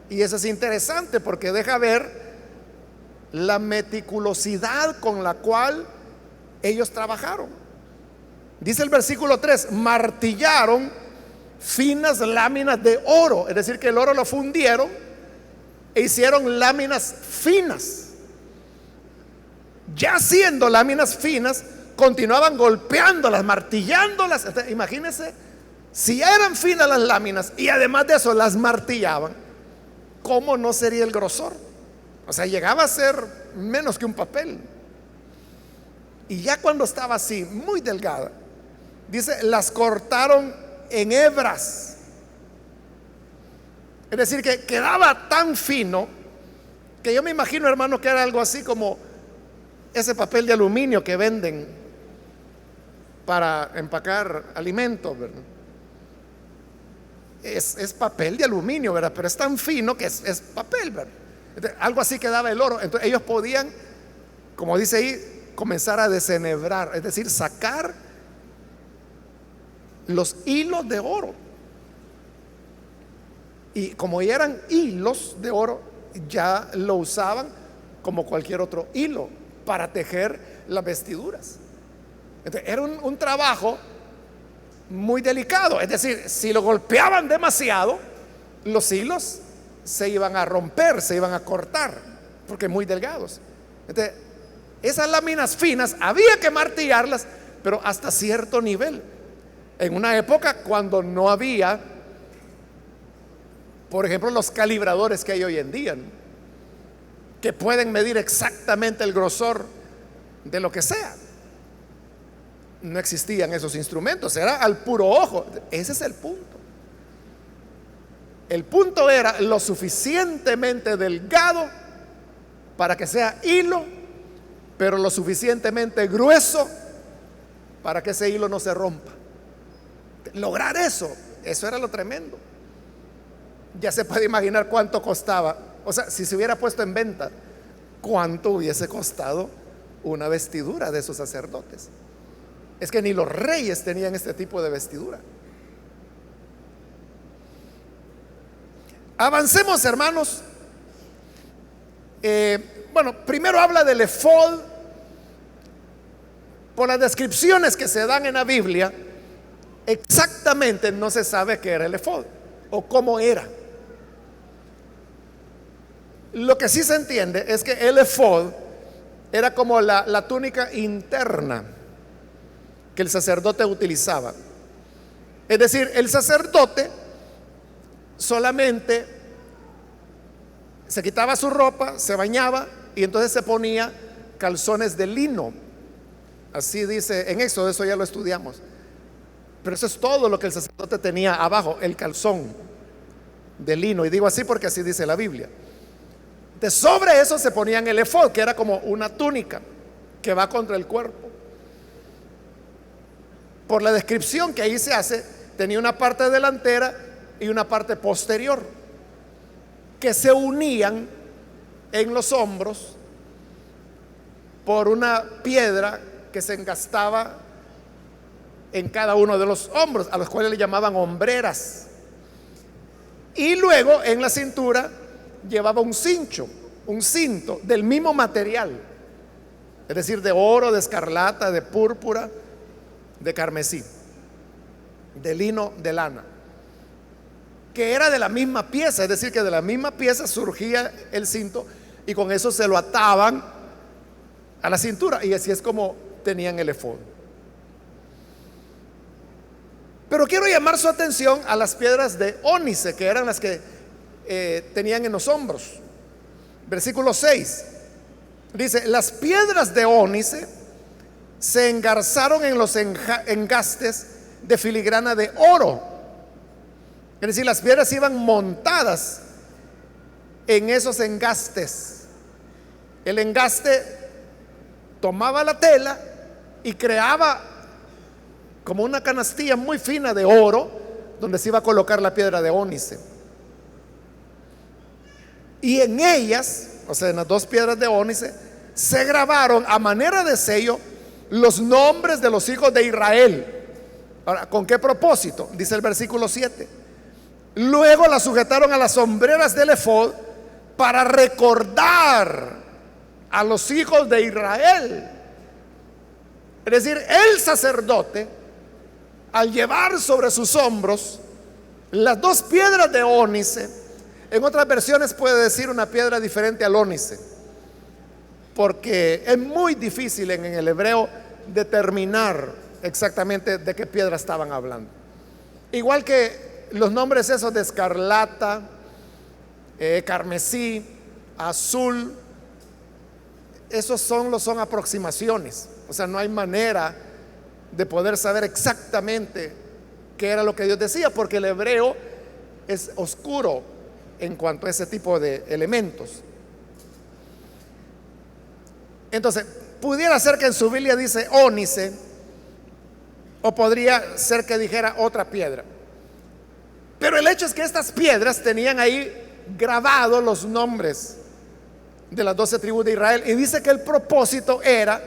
Speaker 1: y eso es interesante porque deja ver la meticulosidad con la cual ellos trabajaron. Dice el versículo 3: martillaron finas láminas de oro, es decir, que el oro lo fundieron e hicieron láminas finas. Ya siendo láminas finas, continuaban golpeándolas, martillándolas. Entonces, imagínense, si ya eran finas las láminas y además de eso las martillaban, ¿cómo no sería el grosor? O sea, llegaba a ser menos que un papel. Y ya cuando estaba así, muy delgada, dice, las cortaron en hebras. Es decir, que quedaba tan fino que yo me imagino, hermano, que era algo así como ese papel de aluminio que venden para empacar alimentos, ¿verdad? Es papel de aluminio, ¿verdad? Pero es tan fino que es papel, ¿verdad? Entonces, algo así quedaba el oro. Entonces ellos podían, como dice ahí, comenzar a desenhebrar, es decir, sacar los hilos de oro. Y como ya eran hilos de oro, ya lo usaban como cualquier otro hilo para tejer las vestiduras. Entonces, era un trabajo muy delicado. Es decir, si lo golpeaban demasiado, los hilos se iban a romper, se iban a cortar, porque muy delgados. Entonces, esas láminas finas había que martillarlas, pero hasta cierto nivel. En una época cuando no había, por ejemplo, los calibradores que hay hoy en día, ¿no?, que pueden medir exactamente el grosor de lo que sea. No existían esos instrumentos, era al puro ojo. Ese es el punto. El punto era lo suficientemente delgado para que sea hilo, pero lo suficientemente grueso para que ese hilo no se rompa. Lograr eso era lo tremendo. Ya se puede imaginar cuánto costaba. O sea, si se hubiera puesto en venta, cuánto hubiese costado una vestidura de esos sacerdotes. Es que ni los reyes tenían este tipo de vestidura. Avancemos, hermanos. Bueno, primero habla del efod. Por las descripciones que se dan en la Biblia, exactamente no se sabe qué era el efod o cómo era. Lo que sí se entiende es que el efod era como la túnica interna que el sacerdote utilizaba. Es decir, el sacerdote solamente se quitaba su ropa, se bañaba y entonces se ponía calzones de lino. Así dice en Éxodo, eso ya lo estudiamos. Pero eso es todo lo que el sacerdote tenía abajo, el calzón de lino. Y digo así porque así dice la Biblia. De sobre eso se ponían el efod, que era como una túnica que va contra el cuerpo. Por la descripción que ahí se hace, tenía una parte delantera y una parte posterior que se unían en los hombros por una piedra que se engastaba en cada uno de los hombros, a los cuales le llamaban hombreras. Y luego en la cintura llevaba un cincho, un cinto del mismo material, es decir, de oro, de escarlata, de púrpura, de carmesí, de lino, de lana, que era de la misma pieza. Es decir, que de la misma pieza surgía el cinto y con eso se lo ataban a la cintura, y así es como tenían el efod. Pero quiero llamar su atención a las piedras de ónice, que eran las que tenían en los hombros. Versículo 6 dice: las piedras de ónice se engarzaron en los engastes de filigrana de oro. Es decir, las piedras iban montadas en esos engastes. El engaste tomaba la tela y creaba como una canastilla muy fina de oro donde se iba a colocar la piedra de ónice. Y en ellas, o sea, en las dos piedras de ónice, se grabaron a manera de sello los nombres de los hijos de Israel. Ahora, ¿con qué propósito? Dice el versículo 7. Luego las sujetaron a las hombreras del efod para recordar a los hijos de Israel. Es decir, el sacerdote, al llevar sobre sus hombros las dos piedras de ónice, en otras versiones puede decir una piedra diferente al ónice, porque es muy difícil en el hebreo determinar exactamente de qué piedra estaban hablando. Igual que los nombres esos de escarlata, carmesí, azul, esos son aproximaciones. O sea, no hay manera de poder saber exactamente qué era lo que Dios decía, porque el hebreo es oscuro en cuanto a ese tipo de elementos. Entonces, pudiera ser que en su Biblia dice ónice, o podría ser que dijera otra piedra. Pero el hecho es que estas piedras tenían ahí grabados los nombres de las 12 tribus de Israel, y dice que el propósito era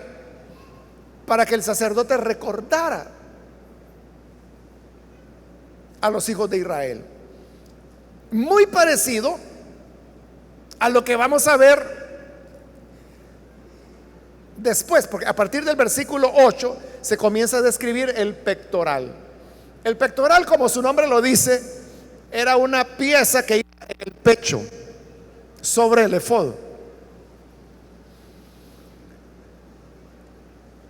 Speaker 1: para que el sacerdote recordara a los hijos de Israel. Muy parecido a lo que vamos a ver después, porque a partir del versículo 8 se comienza a describir el pectoral. El pectoral, como su nombre lo dice, era una pieza que iba en el pecho, sobre el efod.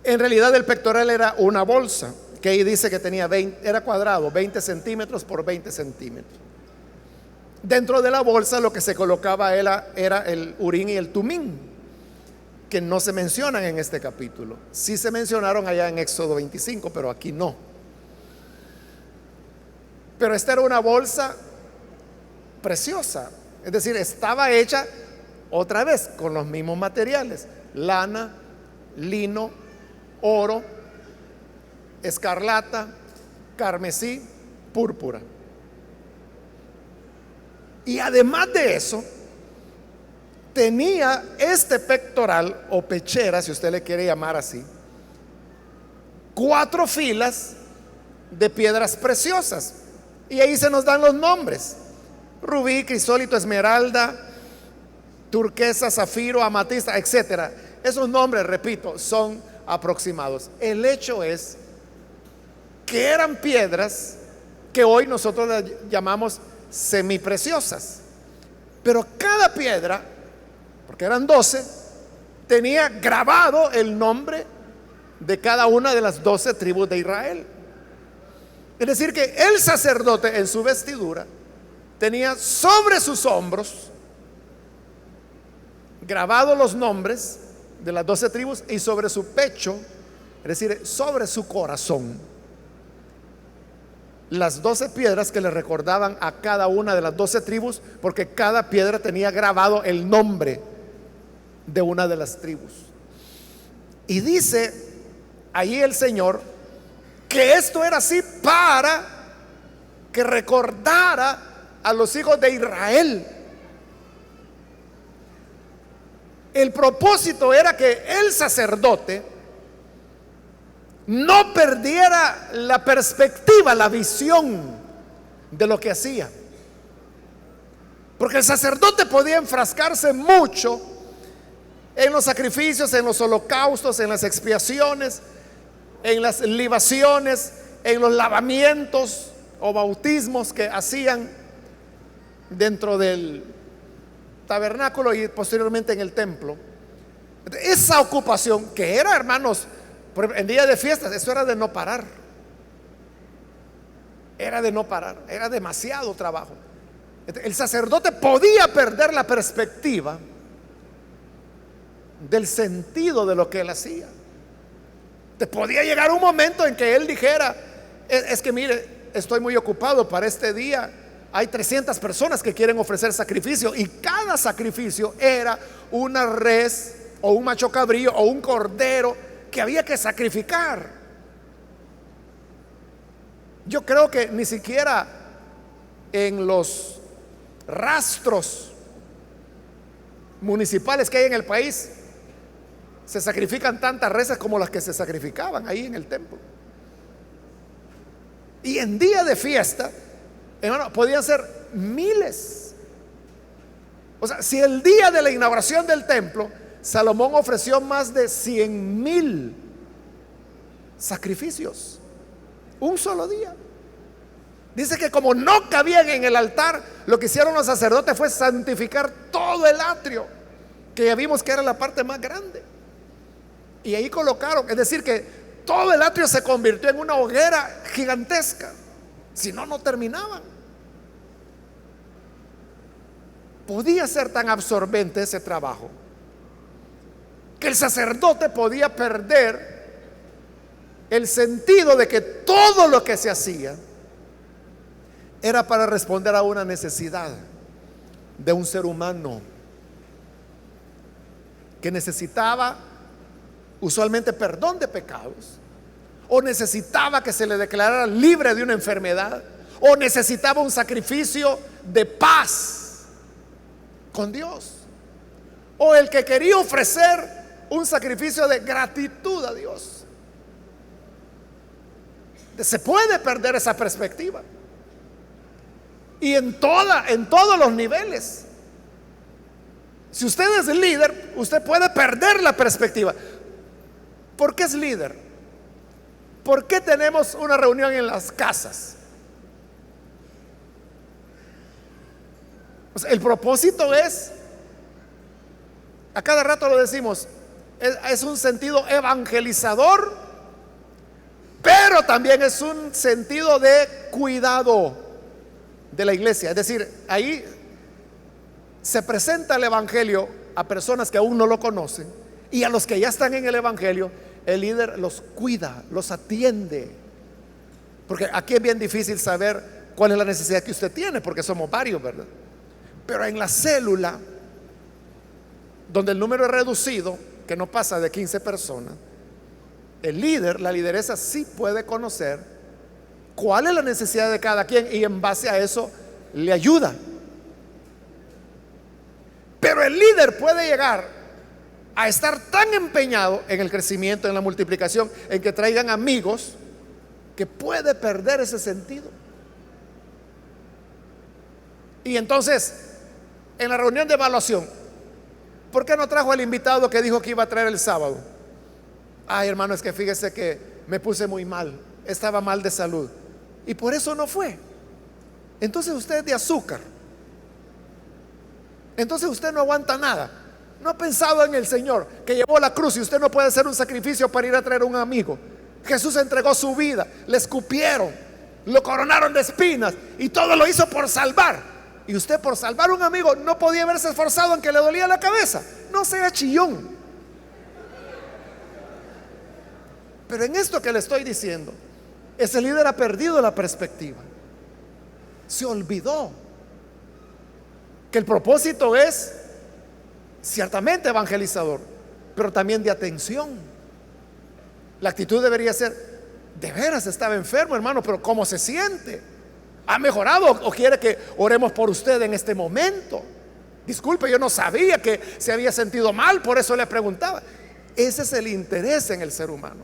Speaker 1: En realidad el pectoral era una bolsa, que ahí dice que tenía era cuadrado, 20 centímetros por 20 centímetros. Dentro de la bolsa lo que se colocaba era el urín y el tumín, que no se mencionan en este capítulo. Sí se mencionaron allá en Éxodo 25, pero aquí no. Pero esta era una bolsa preciosa, es decir, estaba hecha otra vez con los mismos materiales: lana, lino, oro, escarlata, carmesí, púrpura. Y además de eso, tenía este pectoral o pechera, si usted le quiere llamar así, 4 filas de piedras preciosas. Y ahí se nos dan los nombres: rubí, crisólito, esmeralda, turquesa, zafiro, amatista, etcétera. Esos nombres, repito, son aproximados. El hecho es que eran piedras que hoy nosotros las llamamos semipreciosas, pero cada piedra, porque eran 12, tenía grabado el nombre de cada una de las 12 tribus de Israel. Es decir, que el sacerdote en su vestidura tenía sobre sus hombros grabados los nombres de las 12 tribus, y sobre su pecho, es decir, sobre su corazón, las 12 piedras que le recordaban a cada una de las 12 tribus, porque cada piedra tenía grabado el nombre de una de las tribus. Y dice allí el Señor que esto era así para que recordara a los hijos de Israel. El propósito era que el sacerdote no perdiera la perspectiva, la visión de lo que hacía. Porque el sacerdote podía enfrascarse mucho en los sacrificios, en los holocaustos, en las expiaciones, en las libaciones, en los lavamientos o bautismos que hacían dentro del tabernáculo y posteriormente en el templo. Esa ocupación que era, hermanos, en día de fiestas, eso era de no parar. Era de no parar, era demasiado trabajo. El sacerdote podía perder la perspectiva del sentido de lo que él hacía. Te podía llegar un momento en que él dijera: es que mire, estoy muy ocupado para este día, hay 300 personas que quieren ofrecer sacrificio, y cada sacrificio era una res o un macho cabrío o un cordero que había que sacrificar. Yo creo que ni siquiera en los rastros municipales que hay en el país se sacrifican tantas reses como las que se sacrificaban ahí en el templo. Y en día de fiesta, hermano, podían ser miles. O sea, si el día de la inauguración del templo Salomón ofreció más de 100,000 sacrificios un solo día. Dice que como no cabían en el altar, lo que hicieron los sacerdotes fue santificar todo el atrio, que ya vimos que era la parte más grande, y ahí colocaron, es decir, que todo el atrio se convirtió en una hoguera gigantesca. Si no, no terminaban. Podía ser tan absorbente ese trabajo que el sacerdote podía perder el sentido de que todo lo que se hacía era para responder a una necesidad de un ser humano que necesitaba usualmente perdón de pecados, o necesitaba que se le declarara libre de una enfermedad, o necesitaba un sacrificio de paz con Dios, o el que quería ofrecer un sacrificio de gratitud a Dios. Se puede perder esa perspectiva, y en todos los niveles. Si usted es líder, usted puede perder la perspectiva. ¿Por qué es líder? ¿Por qué tenemos una reunión en las casas? O sea, el propósito es, a cada rato lo decimos, es un sentido evangelizador, pero también es un sentido de cuidado de la iglesia. Es decir, ahí se presenta el evangelio a personas que aún no lo conocen, y a los que ya están en el evangelio, el líder los cuida, los atiende. Porque aquí es bien difícil saber cuál es la necesidad que usted tiene, porque somos varios, ¿verdad? Pero en la célula, donde el número es reducido, que no pasa de 15 personas, el líder, la lideresa, sí puede conocer cuál es la necesidad de cada quien, y en base a eso le ayuda. Pero el líder puede llegar a estar tan empeñado en el crecimiento, en la multiplicación, en que traigan amigos, que puede perder ese sentido. Y entonces, en la reunión de evaluación, ¿por qué no trajo al invitado que dijo que iba a traer el sábado? Ay, hermano, es que fíjese que me puse muy mal, estaba mal de salud, y por eso no fue. Entonces usted es de azúcar, entonces usted no aguanta nada. No ha pensado en el Señor que llevó la cruz, y usted no puede hacer un sacrificio para ir a traer a un amigo. Jesús entregó su vida, le escupieron, lo coronaron de espinas, y todo lo hizo por salvar. Y usted, por salvar a un amigo, no podía haberse esforzado en que le dolía la cabeza. No sea chillón. Pero en esto que le estoy diciendo, ese líder ha perdido la perspectiva. Se olvidó que el propósito es ciertamente evangelizador, pero también de atención. La actitud debería ser: de veras estaba enfermo, hermano, pero ¿cómo se siente? ¿Ha mejorado o quiere que oremos por usted en este momento? Disculpe, yo no sabía que se había sentido mal, por eso le preguntaba. Ese es el interés en el ser humano.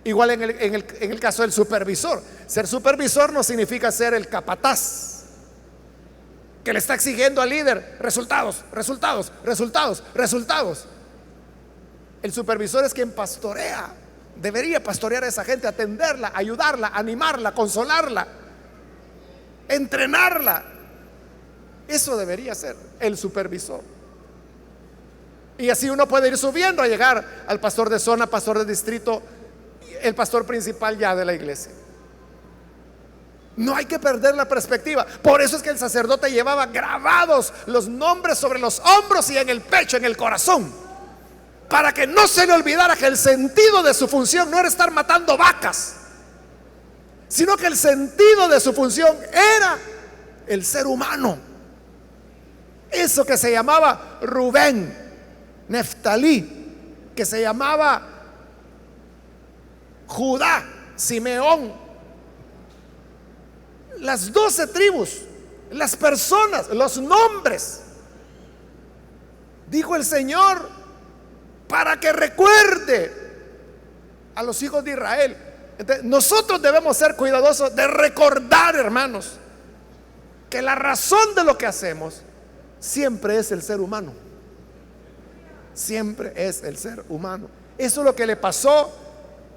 Speaker 1: Igual en el caso del supervisor. Ser supervisor no significa ser el capataz que le está exigiendo al líder resultados, resultados, resultados, resultados. El supervisor es quien pastorea, debería pastorear a esa gente, atenderla, ayudarla, animarla, consolarla, entrenarla. Eso debería ser el supervisor. Y así uno puede ir subiendo a llegar al pastor de zona, pastor de distrito, el pastor principal ya de la iglesia. No hay que perder la perspectiva. Por eso es que el sacerdote llevaba grabados los nombres sobre los hombros y en el pecho, en el corazón, para que no se le olvidara que el sentido de su función no era estar matando vacas, sino que el sentido de su función era el ser humano. Eso que se llamaba Rubén, Neftalí, que se llamaba Judá, Simeón, las 12 tribus, las personas, los nombres, dijo el Señor, para que recuerde a los hijos de Israel. Entonces, nosotros debemos ser cuidadosos de recordar, hermanos, que la razón de lo que hacemos siempre es el ser humano. Siempre es el ser humano. Eso es lo que le pasó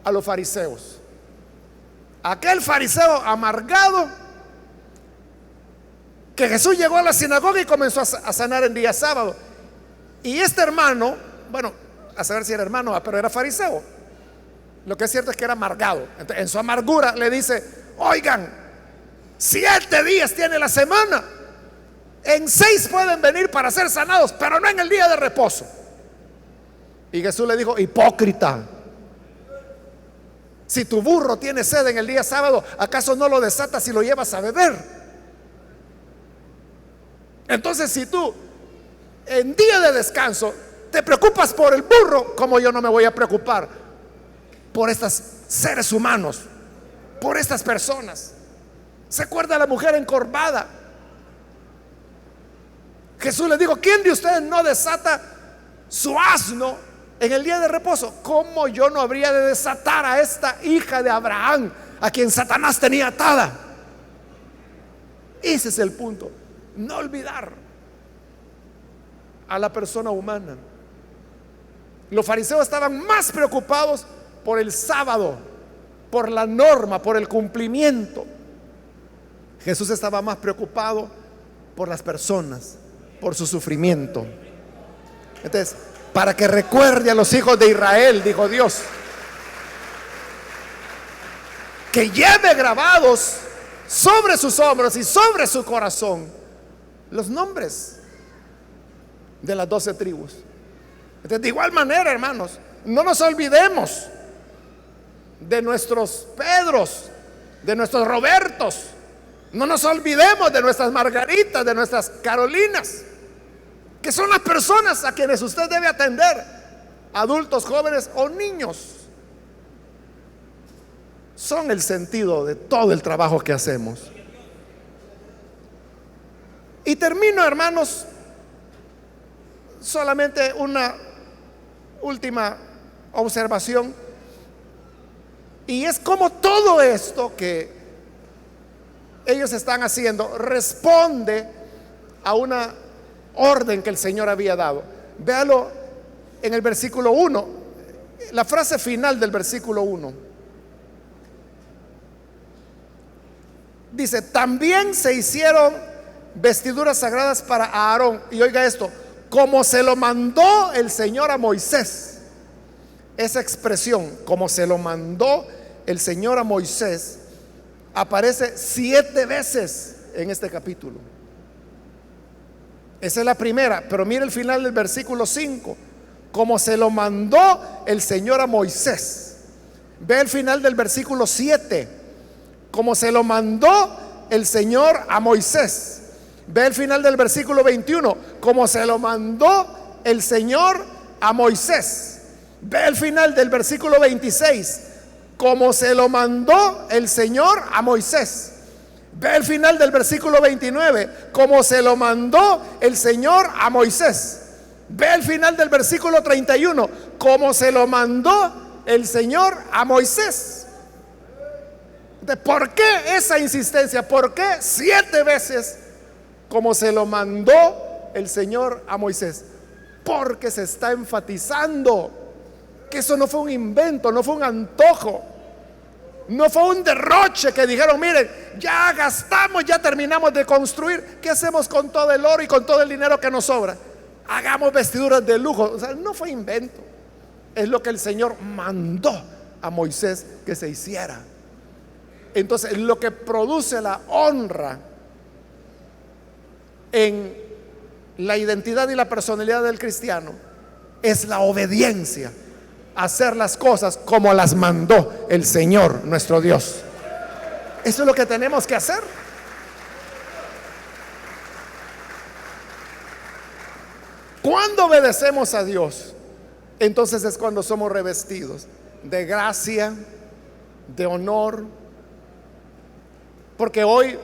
Speaker 1: a los fariseos. Aquel fariseo amargado, que Jesús llegó a la sinagoga y comenzó a sanar en día sábado. Y este hermano, bueno, a saber si era hermano, pero era fariseo. Lo que es cierto es que era amargado. Entonces, en su amargura le dice: oigan, 7 días tiene la semana, en 6 pueden venir para ser sanados, pero no en el día de reposo. Y Jesús le dijo: hipócrita, si tu burro tiene sed en el día sábado, ¿acaso no lo desatas y lo llevas a beber? Entonces, si tú en día de descanso te preocupas por el burro, ¿cómo yo no me voy a preocupar por estos seres humanos, por estas personas? ¿Se acuerda la mujer encorvada? Jesús le dijo: ¿quién de ustedes no desata su asno en el día de reposo? ¿Cómo yo no habría de desatar a esta hija de Abraham, a quien Satanás tenía atada? Ese es el punto. No olvidar a la persona humana. Los fariseos estaban más preocupados por el sábado, por la norma, por el cumplimiento. Jesús estaba más preocupado por las personas, por su sufrimiento. Entonces, para que recuerde a los hijos de Israel, dijo Dios, que lleve grabados sobre sus hombros y sobre su corazón los nombres de las 12 tribus. Entonces, de igual manera, hermanos, no nos olvidemos de nuestros Pedros, de nuestros Robertos. No nos olvidemos de nuestras Margaritas, de nuestras Carolinas, que son las personas a quienes usted debe atender, adultos, jóvenes o niños. Son el sentido de todo el trabajo que hacemos. Y termino, hermanos, solamente una última observación, y es como todo esto que ellos están haciendo responde a una orden que el Señor había dado. Véalo en el versículo 1, la frase final del versículo 1. Dice: también se hicieron vestiduras sagradas para Aarón. Y oiga esto: como se lo mandó el Señor a Moisés. Esa expresión, como se lo mandó el Señor a Moisés, aparece 7 veces en este capítulo. Esa es la primera. Pero mire el final del versículo 5: como se lo mandó el Señor a Moisés. Ve el final del versículo 7: como se lo mandó el Señor a Moisés. Ve el final del versículo 21: como se lo mandó el Señor a Moisés. Ve el final del versículo 26: como se lo mandó el Señor a Moisés. Ve el final del versículo 29: como se lo mandó el Señor a Moisés. Ve el final del versículo 31: como se lo mandó el Señor a Moisés. ¿Por qué esa insistencia? ¿Por qué 7 veces como se lo mandó el Señor a Moisés? Porque se está enfatizando que eso no fue un invento, no fue un antojo, no fue un derroche que dijeron: miren, ya gastamos, ya terminamos de construir, ¿qué hacemos con todo el oro y con todo el dinero que nos sobra? Hagamos vestiduras de lujo. O sea, no fue invento, es lo que el Señor mandó a Moisés que se hiciera. Entonces, lo que produce la honra en la identidad y la personalidad del cristiano es la obediencia, hacer las cosas como las mandó el Señor nuestro Dios. Eso es lo que tenemos que hacer. Cuando obedecemos a Dios entonces es cuando somos revestidos de gracia, de honor. Porque hoy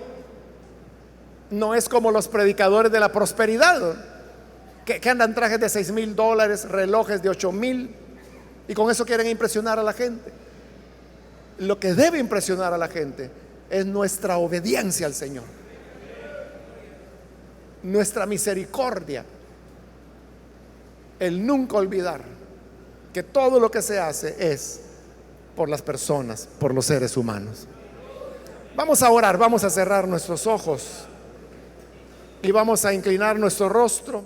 Speaker 1: no es como los predicadores de la prosperidad, que andan trajes de $6,000, relojes de 8,000, y con eso quieren impresionar a la gente. Lo que debe impresionar a la gente es nuestra obediencia al Señor, nuestra misericordia, el nunca olvidar que todo lo que se hace es por las personas, por los seres humanos. Vamos a orar, vamos a cerrar nuestros ojos y vamos a inclinar nuestro rostro.